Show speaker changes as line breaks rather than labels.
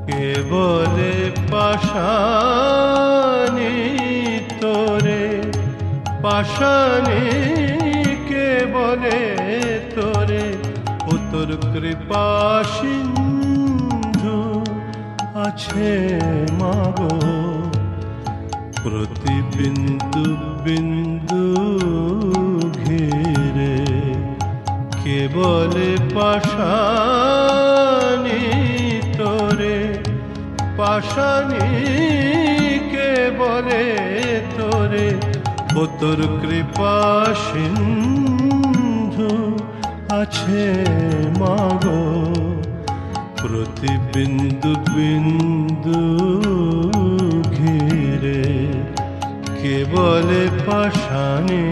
কে বলে পাশানি তোরে, পাশানি কে বলে তোরে, ও তোর কৃপা সিন্ধু আছে মাগো, প্রতি বিন্দু বিন্দু ঘিরে। কে বলে পাশানি তোরে, পাশানি কে বলে তোরে, ও তোর কৃপা সিন্ধু আছে মাগো, প্রতি বিন্দু বিন্দু ঘিরে। কে বলে পাশানি।